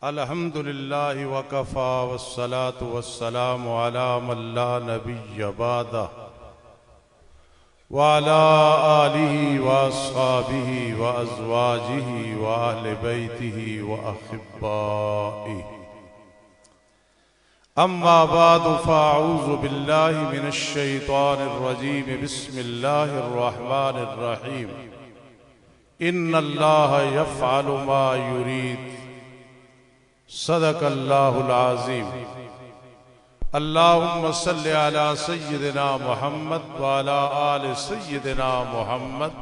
अल्हम्दुलिल्लाह वकफ़ा वस्सलातु वस्सलामु अला मन ला नबिय्य बअदह व अला आलिहि व अस्हाबिहि व अज़वाजिहि व अहले बैतिहि व अहिब्बाइहि। अम्मा बादु फ़अऊज़ु बिल्लाहि मिनश शैतानिर रजीम। बिस्मिल्लाहिर रहमानिर रहीम। इन्नल्लाह यफ़अलु मा युरीद। सदक़ल्लाहुल अज़ीम। अल्लाहुम्मा सल्लि अला सय्यिदिना मुहम्मद व अला आलि सय्यिदिना मुहम्मद।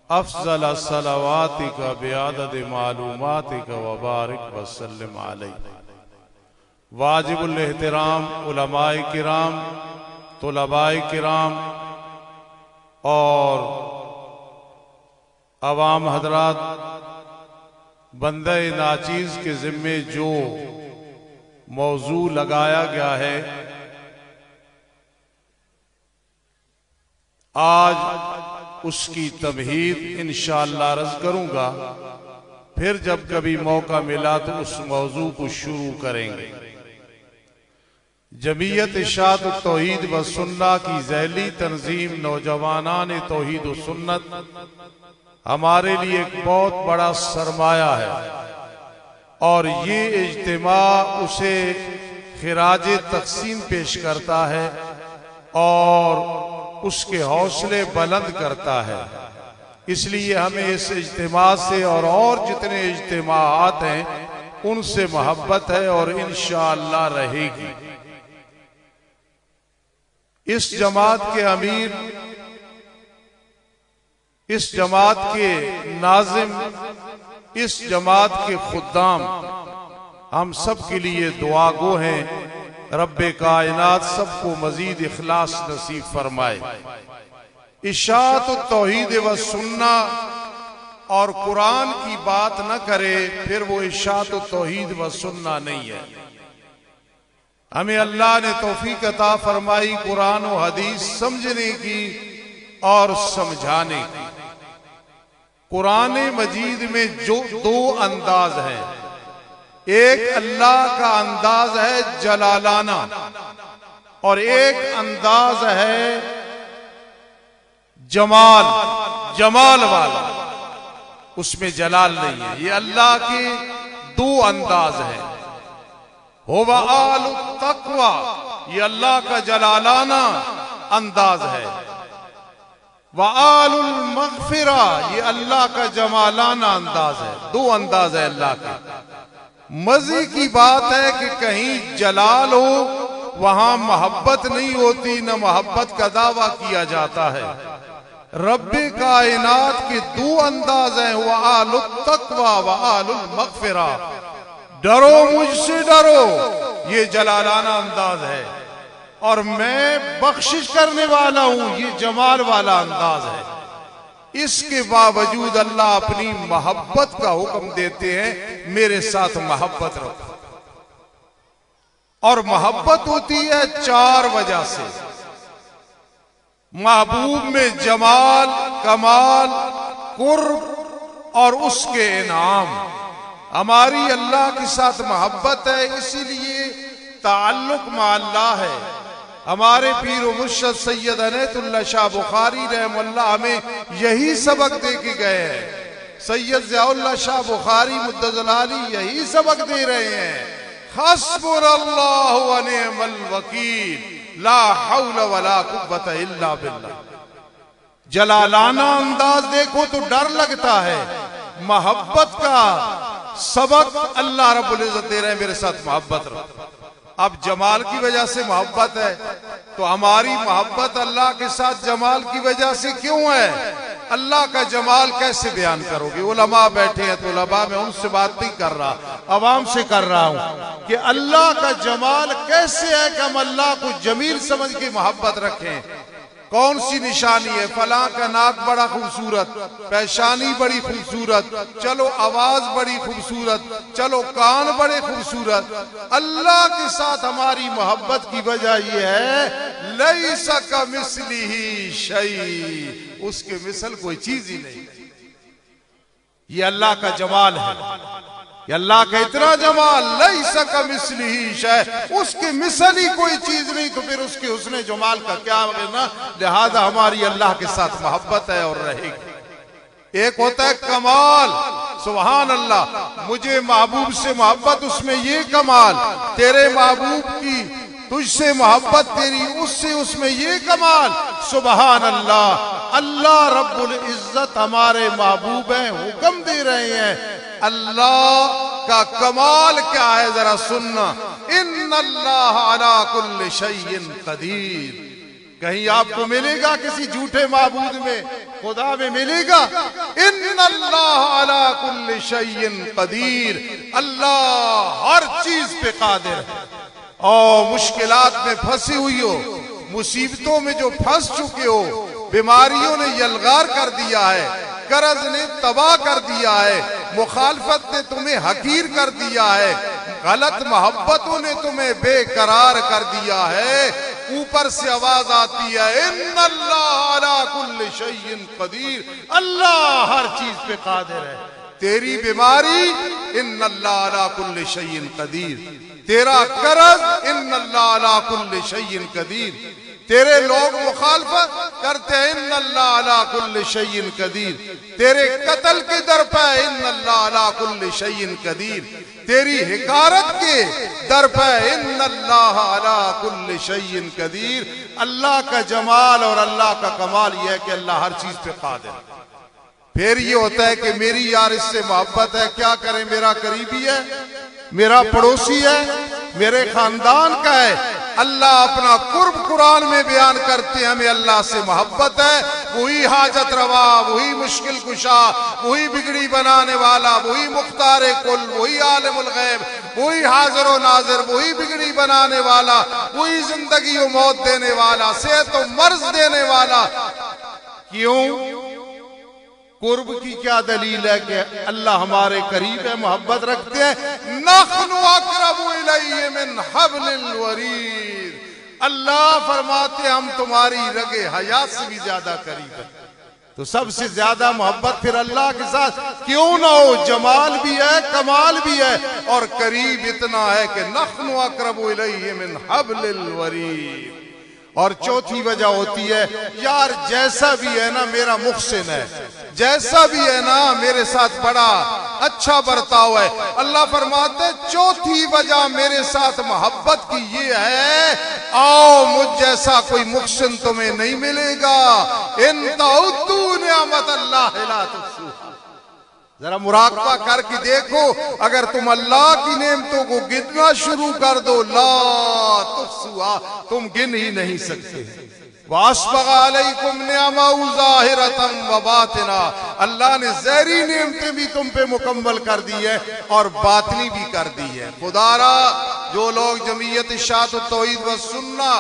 अफ़ज़ल सलवातिका बिअददि मालूमातिका व बारिक व सल्लिम अलैहि। वाजिबुल एहतराम उलमाए किराम, तुलबाए किराम और अवाम हजरात, बंदे नाचीज के जिम्मे जो मौजू लगाया गया है, आज उसकी तमहीद इंशाअल्लाह अर्ज़ करूंगा। फिर जब कभी मौका मिला तो उस मौजू को शुरू करेंगे। जमीयत इशाअत तौहीद व सुन्ना की ज़ैली तंजीम नौजवानान तौहीद व सुन्नत हमारे लिए एक बहुत बड़ा सरमाया है और ये इज्तिमा उसे खिराज तक़सीम पेश करता है और उसके हौसले बुलंद करता है। इसलिए हमें इस इज्तिमा से और जितने इज्तिमाआत हैं उनसे मोहब्बत है और इंशाअल्लाह रहेगी। इस जमात के अमीर, इस जमात के नाज़िम, इस जमात के खुद्दाम हम सब के लिए दुआ गो हैं। रब्बे कायनात सबको मजीद इखलास नसीब फरमाए। इशाअत तौहीद व सुन्ना और कुरान की बात न करे फिर वो इशाअत तौहीद व सुन्ना नहीं है। हमें अल्लाह ने तौफीक अता फरमाई कुरान और हदीस समझने की और समझाने की। कुरान मजीद में जो दो अंदाज हैं, एक अल्लाह का अंदाज है जलालाना और एक अंदाज है जमाल वाला। उसमें जलाल नहीं है। ये अल्लाह के दो अंदाज हैं। हुवा आलु तक़वा, ये अल्लाह का जलालाना अंदाज है। व आलुल मग़फ़िरा, ये अल्लाह का जमालाना अंदाज है। दो अंदाज है अल्लाह के। मज़े की बात है कि कहीं जलाल हो वहां मोहब्बत नहीं होती, न मोहब्बत का दावा किया जाता है। रब्बे कायनात के दो अंदाज हैं, व आलु तक़वा व आलुल मग़फ़िरा। डरो मुझसे डरो, ये जलालाना अंदाज है, और मैं बख्शिश करने वाला हूं, ये जमाल वाला अंदाज है। इसके बावजूद अल्लाह अपनी मोहब्बत का हुक्म देते हैं, मेरे साथ मोहब्बत रखो। और मोहब्बत होती है चार वजह से। महबूब में जमाल, कमाल, कुर्ब और उसके इनाम। हमारी अल्लाह के साथ मोहब्बत है, इसीलिए ताल्लुक में अल्लाह है। हमारे पीर व मुर्शिद सैयद अनैतुल्लाह शाह बुखारी रहमतुल्लाह हमें यही सबक दे के गए हैं। सैयद ज़ियाउल्लाह शाह बुखारी मुद्दज़लाली यही सबक दे रहे हैं। हस्बुनल्लाहु व निअमल वकील, ला हौला वला कुव्वता इल्ला बिल्लाह। जलालाना अंदाज देखो तो डर लगता है। मोहब्बत का सबक अल्लाह रब्बुल इज्जत दे रहे हैं, मेरे साथ मोहब्बत रखो। अब जमाल की वजह से मोहब्बत है, तो हमारी मोहब्बत अल्लाह के साथ जमाल की वजह से क्यों है? अल्लाह का जमाल कैसे बयान करोगे? उलमा बैठे हैं तो उलमा, मैं उनसे बात नहीं कर रहा, अवाम से कर रहा हूं कि अल्लाह का जमाल कैसे है कि हम अल्लाह को जमील समझ के मोहब्बत रखें। कौन सी निशानी है? फलां का नाक बड़ा खूबसूरत, पेशानी बड़ी खूबसूरत, चलो आवाज बड़ी खूबसूरत, चलो कान बड़े खूबसूरत। अल्लाह के साथ हमारी मोहब्बत की वजह यह है, लैसा कमिस्लिही शै, उसके मिसल कोई चीज ही नहीं। ये अल्लाह का जमाल है, ये अल्लाह का इतना जमाल, लैसा कमिस्लिही शै, उसके मिसल ही कोई चीज नहीं, तो फिर उसके हुस्ने जमाल का क्या कहना। लिहाजा हमारी अल्लाह के साथ मोहब्बत है और रहेगी। एक होता है कमाल, सुभान अल्लाह, मुझे महबूब से मोहब्बत, उसमें ये कमाल, तेरे महबूब की तुझसे मोहब्बत तेरी उससे, उसमें ये कमाल, सुभान अल्लाह। अल्लाह रब्बुल इज्जत हमारे महबूब हैं, हुक्म दे रहे हैं। अल्लाह का कमाल क्या है जरा सुनना, इन्नल्लाह अला कुल्लि शैइन कदीर। कहीं आपको मिलेगा किसी झूठे माबूद में, खुदा में मिलेगा इन्नल्लाह अला कुल्लि शैइन कदीर, अल्लाह हर चीज पे कादिर है। और मुश्किलात में फंसी हुई हो, मुसीबतों में जो फंस चुके हो, बीमारियों ने यलगार कर दिया है, कर्ज ने तबाह कर दिया है, मुखालफत ने तुम्हें हकीर कर दिया है, गलत मोहब्बतों ने तुम्हें बेकरार कर दिया है, ऊपर से आवाज आती है इन्नल्लाह अला कुल्लि शैइन कदीर, अल्लाह हर चीज पे कादिर है। तेरी बीमारी इन्नल्लाह अला कुल्लि शैइन कदीर, तेरा कर्ज इन्नल्लाह अला कुल्लि शैइन कदीर, तेरे लोग मुखालफत करते हैं इन्नल्लाह अला कुल्लि शैइन कदीर, तेरे कत्ल के दर पे इन्नल्लाह अला कुल्लि शैइन कदीर, तेरी हिकारत के दर पे इन्नल्लाह अला कुल्लि शैइन कदीर। अल्लाह का जमाल और अल्लाह का कमाल यह है कि अल्लाह हर चीज पे कादिर है। फिर ये होता है कि मेरी यार इससे मोहब्बत है, क्या करें, मेरा करीबी है, मेरा पड़ोसी है, मेरे खानदान का है। अल्लाह अपना कुर्ब कुरान में बयान करते हैं, हमें अल्लाह से मोहब्बत है। वही हाजत रवा, वही मुश्किल कुशा, वही बिगड़ी बनाने वाला, वही मुख्तार कुल, वही आलिमुल गैब, वही हाजिर व नाजिर, वही बिगड़ी बनाने वाला, वही जिंदगी व मौत देने वाला, सेहत व मर्ज देने वाला। क्यों? कुर्ब की क्या दलील है कि अल्लाह हमारे करीब है, मोहब्बत रखते हैं। नख्नु अक़रबु इलैहि मिन हब्लिल वरीद, अल्लाह फरमाते हम तुम्हारी रगे हयात से भी ज्यादा करीब है। तो सबसे ज्यादा मोहब्बत फिर अल्लाह के साथ क्यों ना हो, जमाल भी है, कमाल भी है, और करीब इतना है कि नख्नु अक़रबु इलैहि मिन हब्लिल वरीद। और चौथी वजह होती है, यार जैसा भी है ना मेरा मुहसिन है, जैसा भी है ना मेरे साथ बड़ा अच्छा बर्ताव है। अल्लाह फरमाते चौथी वजह मेरे साथ मोहब्बत की ये है, आओ मुझ जैसा कोई मुहसिन तुम्हें नहीं मिलेगा। इन तउद्दू निअमत अल्लाह ला तुहसूहा, जरा मुराकबा करके देखो, अगर तुम अल्लाह की नेमतों को गिनना शुरू कर दो, ला तुहसूहा, तुम गिन ही नहीं सकते। वास्बगा अलैकुम निअमहु ज़ाहिरतन व बातिना, अल्लाह ने ज़ाहिरी नेमतें भी तुम पे मुकम्मल कर दी है और बातनी भी कर दी है। खुदारा जो लोग जमीयत इशाअत तौहीद व सुन्ना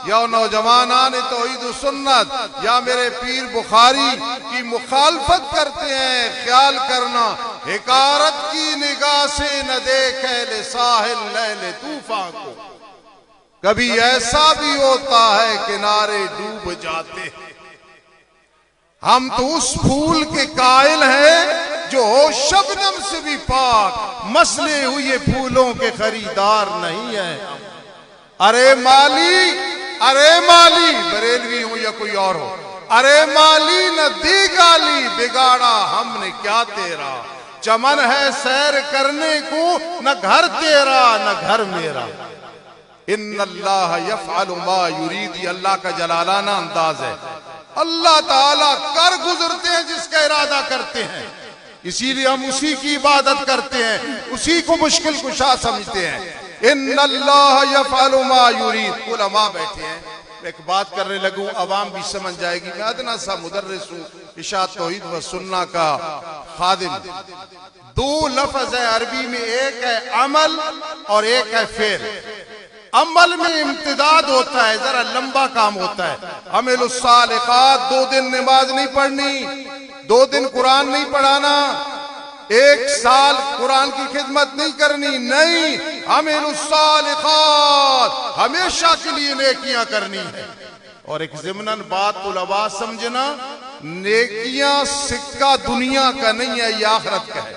या नौजवानान तौहीद व सुन्नत या मेरे पीर बुखारी की मुखालफत करते हैं, ख्याल करना हिकारत की निगाह से न देखे ले साहिल लैले तूफान को। कभी ऐसा भी होता है किनारे डूब जाते हैं। हम तो उस फूल के कायल हैं जो हो शबनम से भी पाक, मसले हुए फूलों के खरीदार नहीं है। अरे माली, बरेलवी हो या कोई और हो, अरे माली न दी गाली, बिगाड़ा हमने क्या तेरा, चमन है सैर करने को, न घर तेरा न घर मेरा। इन्नल्लाह यफ़अलु मा युरीद, अल्लाह का जलालाना अंदाज है। अल्लाह ताला कर गुजरते हैं जिसका इरादा करते हैं, इसीलिए हम उसी की इबादत करते हैं, उसी को मुश्किल कुशा समझते हैं। इन्नल्लाह यफ़अलु मा युरीद। उलमा बैठे हैं, एक बात करने लगूं, अवाम भी समझ जाएगी। मैं अदना सा मुदर्रिस हूं, इशाअत तौहीद व सुन्ना का खादिम। दो लफ्ज है अरबी में, एक है अमल और एक है फेर। अमल में इम्तिदाद होता है, जरा लंबा काम होता है। अमलुस सालिहात, 2 दिन नमाज नहीं पढ़नी, 2 दिन कुरान नहीं पढ़ाना, 1 साल कुरान की खिदमत नहीं करनी, नहीं, अमलुस सालिहात हमेशा के लिए नेकियां करनी है। और एक ज़िमनन बात उलमा समझना, नेकियां सिक्का दुनिया का नहीं है, ये आखिरत का है।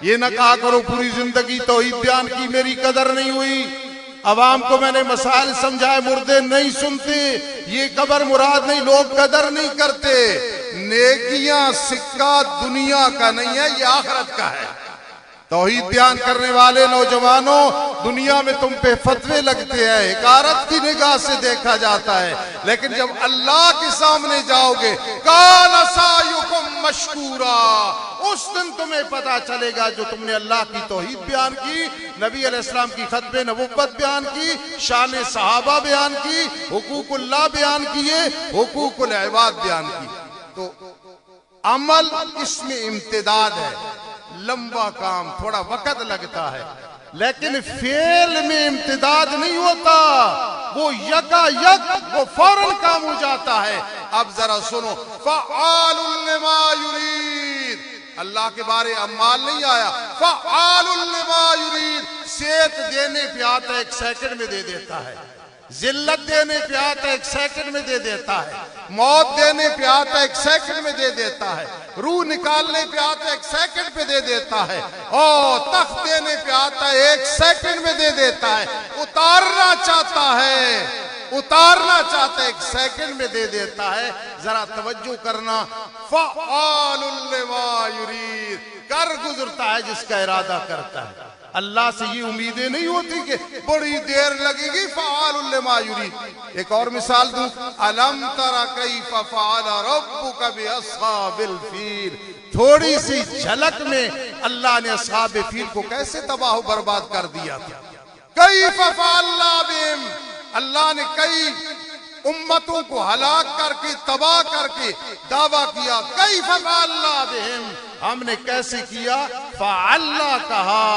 ये ना कहा करो पूरी जिंदगी तौहीद बयान की, मेरी कदर नहीं हुई, अवाम को मैंने मसाइल समझाए, मुर्दे नहीं सुनते, ये कबर मुराद नहीं, लोग कदर नहीं करते। नेकियां सिक्का दुनिया का नहीं है, ये आखिरत का है। तौहीद बयान करने वाले नौजवानों, दुनिया में तुम पे फतवे लगते हैं, हिकारत की निगाह से देखा जाता है, लेकिन जब अल्लाह के सामने जाओगे, कान सायुकुम मशकूरा, उस दिन तुम्हें पता चलेगा जो तुमने अल्लाह की तौहीद बयान की, नबी अलैहिस्सलाम की खत्मे नबुव्वत बयान की, शान सहाबा बयान की, हुकूकुल्लाह बयान किए, हुकूकुल इबाद बयान की। तो अमल इसमें इम्तिदाद है, लंबा काम, थोड़ा वक्त लगता है, लेकिन फेल में इम्तिदाद नहीं होता, वो यकायक वो फौरन काम हो जाता है। अब जरा सुनो, फ़अआलुल लिमा युरीद, अल्लाह के बारे अम्माल नहीं आया, फ़अआलुल लिमा युरीद, सेहत देने पे आता 1 सेकंड में दे देता है, जिल्लत देने पे आता 1 सेकंड में दे देता है, मौत देने पे आता 1 सेकंड में दे देता है, रूह निकालने पे आता 1 सेकंड पे दे देता है, और तख्त देने पे आता 1 सेकंड में दे देता है, उतारना चाहता है, उतारना चाहता है 1 सेकंड में दे देता है। जरा तवज्जो करना, फ़अआलुल लिमा युरीद, कर गुजरता है जिसका इरादा करता है। अल्लाह से ये उम्मीदें नहीं होती कि बड़ी देर लगेगी, फ़अआलुल लिमा युरीद। एक और मिसाल दूं, अलम तरा कैफ़ फ़अल रब्बुका बिअस्हाबिल फील, थोड़ी सी झलक में अल्लाह ने अस्हाबे फील को कैसे तबाह बर्बाद कर दिया था। कैफ़ फ़अलना बिहिम, अल्लाह ने कई उम्मतों को हलाक करके तबाह करके दावा किया, कैफ़ फ़अलना बिहिम, हमने कैसे किया, फ़अलना कहा,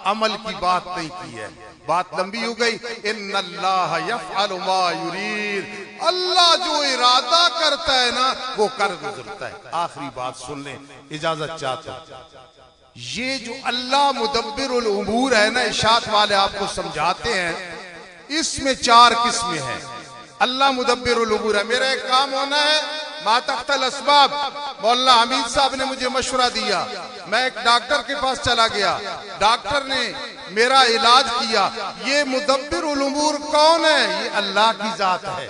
अमल की बात नहीं की है, बात लंबी हो गई। इन्नल्लाह यफ़अलु मा युरीद, अल्लाह जो इरादा करता है ना वो कर गुजरता है। आखिरी बात सुन लें, इजाजत चाहता हूं। ये जो अल्लाह मुदब्बिरुल उमूर है ना, इशात वाले आपको समझाते हैं, इसमें 4 किस्में हैं। अल्लाह मुदब्बिरुल उमूर है, मेरा एक काम होना है, मातख्तल अस्बाब, मौलाना हमीद साहब ने मुझे मशवरा दिया, मैं एक डॉक्टर के पास चला गया, डॉक्टर ने मेरा इलाज किया। ये मुदब्बिरुल उमूर कौन है? ये अल्लाह की जात है।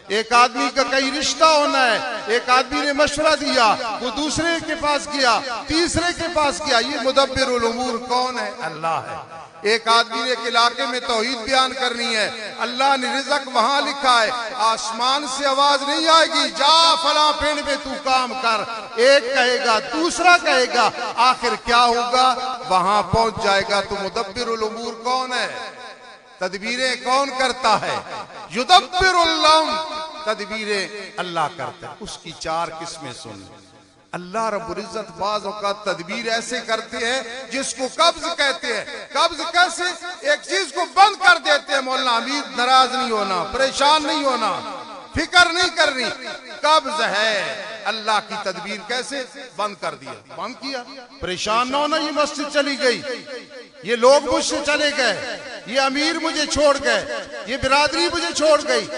एक आदमी का कई रिश्ता होना है, एक आदमी ने मशवरा दिया, वो दूसरे के पास गया, तीसरे के पास गया, ये मुदब्बिरुल उमूर कौन है? अल्लाह है। एक आदमी ने एक इलाके में तौहीद बयान करनी है, अल्लाह ने रिज़्क वहां लिखा है, आसमान से आवाज नहीं आएगी, जा फला पेड़ में तू काम कर, एक कहेगा दूसरा कहेगा, आखिर क्या होगा, वहां पहुंच जाएगा। तो मुदब्बिरुल उमूर कौन है? तदबीरें कौन करता है? युदब्बिरुल अम्र, तदबीरें अल्लाह करता है। उसकी 4 किस्में सुन। अल्लाह रब्बुल इज्जत बाज़ औक़ात तदबीर ऐसे करते हैं जिसको कब्ज कहते हैं। कब्ज कैसे? एक चीज को बंद कर देते हैं। मौलाना हमीद, नाराज नहीं होना, परेशान नहीं होना, फिक्र नहीं करनी, कब्ज है। अल्लाह की तदबीर कैसे? बंद कर दिया, बंद किया, परेशान ना होना, ये मस्जिद चली गई, ये लोग मुझसे चले गए, ये अमीर मुझे छोड़ गए, ये बिरादरी मुझे छोड़ गई।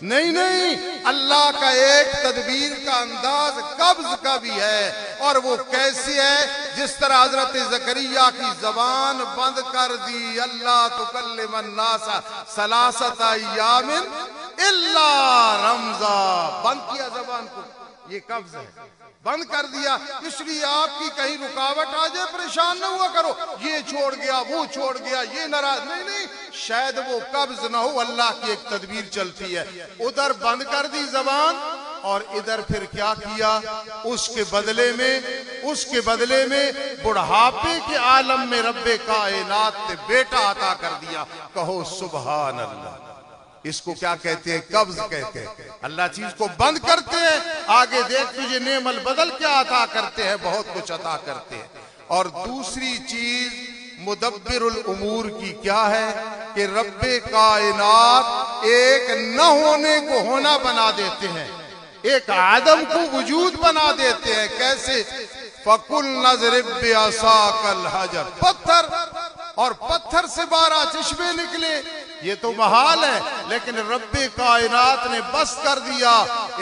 नहीं नहीं, अल्लाह का एक तदबीर का अंदाज कब्ज का भी है, और वो कैसी है? जिस तरह हजरत ज़करिया की जबान बंद कर दी, अल्लाह तुकल्लिमन नासा सलासत अय्यामिन इल्ला रमजा, बंद किया जबान को, ये कब्ज है, बंद कर दिया। इसलिए आपकी कहीं रुकावट आ जाए, परेशान न हुआ करो, ये छोड़ गया, वो छोड़ गया, ये नाराज, नहीं नहीं, शायद वो कब्ज ना हो, अल्लाह की एक तदबीर चलती है। उधर बंद कर दी जबान, और इधर फिर क्या किया? उसके बदले में बुढ़ापे के आलम में रब्बे कायनात ने बेटा अता कर दिया। कहो सुभान अल्लाह। इसको क्या कहते हैं? कब्ज कहते हैं। अल्लाह चीज को बंद करते हैं, आगे देख तुझे नेमल बदल क्या अता करते हैं, बहुत कुछ अता करते हैं। और दूसरी चीज मुदब्बिरुल उमूर की क्या है कि रब्बे कायनात एक न होने को होना बना देते हैं, एक आदम को वजूद बना देते हैं। कैसे? फकुल नजरिब बिअसाकल हजर, पत्थर, और पत्थर से 12 चश्मे निकले, ये तो महाल है, लेकिन रब्बे कायनात ने बस कर दिया,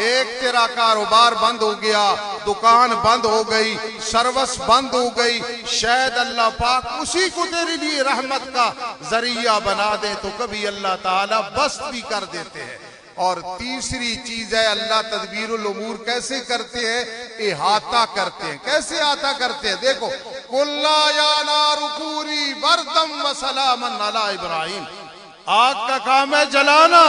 एक तेरा कारोबार बंद हो गया, दुकान बंद हो गई, सर्विस बंद हो गई, शायद अल्लाह पाक उसी को तेरे लिए रहमत का जरिया बना दे, तो कभी अल्लाह ताला बस भी कर देते हैं। और तीसरी चीज है, अल्लाह तदबीरुल उमूर कैसे करते हैं, इहाता करते हैं। कैसे अहाता करते हैं? देखो, कुल्ला या नारु कूनी बरदम व सलामन अला इब्राहिम, आग का काम है जलाना।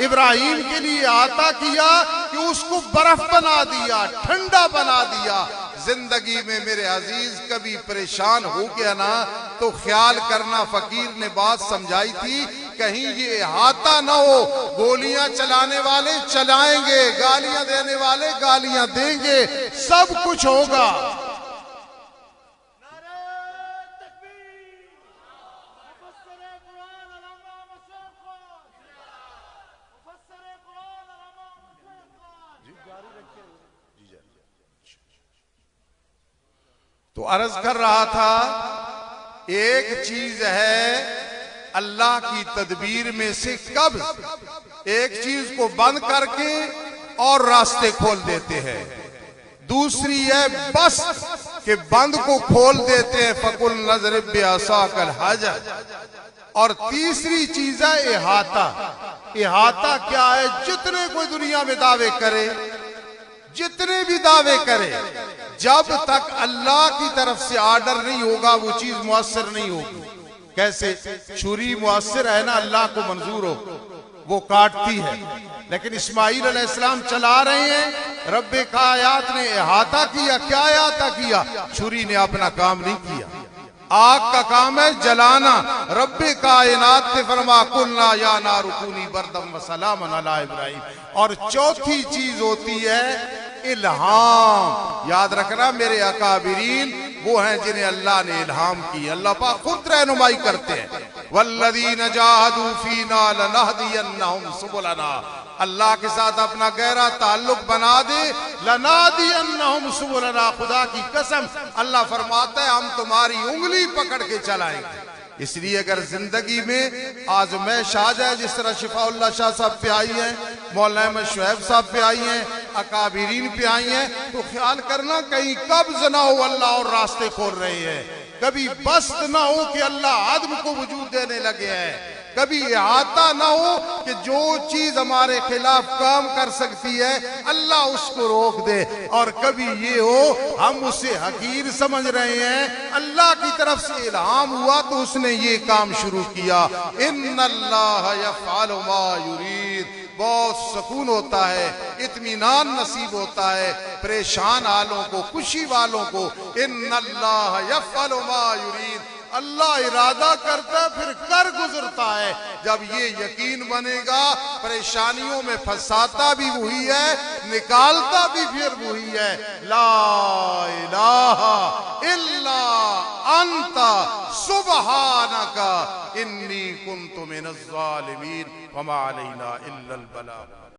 इब्राहिम के लिए अहाता किया कि उसको बर्फ बना दिया, ठंडा बना दिया। जिंदगी में मेरे अजीज कभी परेशान हो गया ना, तो ख्याल करना, फकीर ने बात समझाई थी, कहीं ये अहाता ना हो, गोलियां चलाने वाले चलाएंगे, गालियां देने वाले गालियां देंगे, सब कुछ होगा। तो अर्ज कर रहा था, एक चीज है अल्लाह की तदबीर में से कब एक चीज को बंद करके और रास्ते खोल देते हैं, दूसरी है बस के बंद को खोल देते हैं, फकुल नजर ब्यासा कल हाजर। और तीसरी चीज है इहाता। इहाता क्या है? जितने कोई दुनिया में दावे करे, जितने भी दावे करे, जब तक अल्लाह की तरफ से आर्डर नहीं होगा वो चीज मुअस्सर नहीं होगी। कैसे? छुरी मुअस्सर है ना, अल्लाह को मंजूर हो, वो काटती है, लेकिन इस्माइल अलैहिस्सलाम चला रहे हैं, रब्बे कायनात ने इहाता किया। क्या इहाता किया? छुरी ने अपना काम नहीं किया। आग का काम है जलाना। रब्बे कायनात ने फरमा कुल्ला या नारु कूनी बरदम व सलामन अला इब्राहिम। और चौथी चीज होती है इल्हाम। याद रखना, मेरे अकाबिरीन वो हैं जिन्हें अल्लाह ने इल्हाम की। अल्लाह पाक खुद रहनुमाई करते हैं, वल्लज़ीना जाहदू फीना लनहदियन्नहुम सुबुलना। अल्लाह के साथ अपना गहरा ताल्लुक बना दे, लनादियन्नहुम सुबुलना। खुदा की कसम, अल्लाह फरमाता है हम तुम्हारी उंगली पकड़ के चलाएंगे। इसलिए अगर जिंदगी में आजमैश आ जाए, जिस तरह शिफाउल्लाह शाह साहब पे आई है, मौलाना अहमद शुएब साहब पे आई है, अकाबिरीन पे आई है, तो ख्याल करना कहीं कब्ज ना हो, अल्लाह और रास्ते खोल रहे हैं। कभी बस्त ना हो कि अल्लाह आदम को वजूद देने लगे हैं। कभी इहाता ना हो कि जो चीज हमारे खिलाफ काम कर सकती है अल्लाह उसको रोक दे। और कभी ये हो हम उसे हकीर समझ रहे हैं, अल्लाह की तरफ से इल्हाम हुआ तो उसने ये काम शुरू किया। इन्नल्लाह यफ़अलु मा युरीद। बहुत सुकून होता है, इत्मीनान नसीब होता है परेशान हालों को, खुशी वालों को। इन्नल्लाह यफ़अलु मा युरीद। अल्लाह इरादा करता है फिर कर गुजरता है। जब ये यकीन बनेगा, परेशानियों में फंसाता भी वही है, निकालता भी फिर वही है। ला इलाहा इल्ला अंता सुबहानका इन्नी कुन्तु मिनज़ ज़ालिमीन वमा अलैना इल्लल बलाग।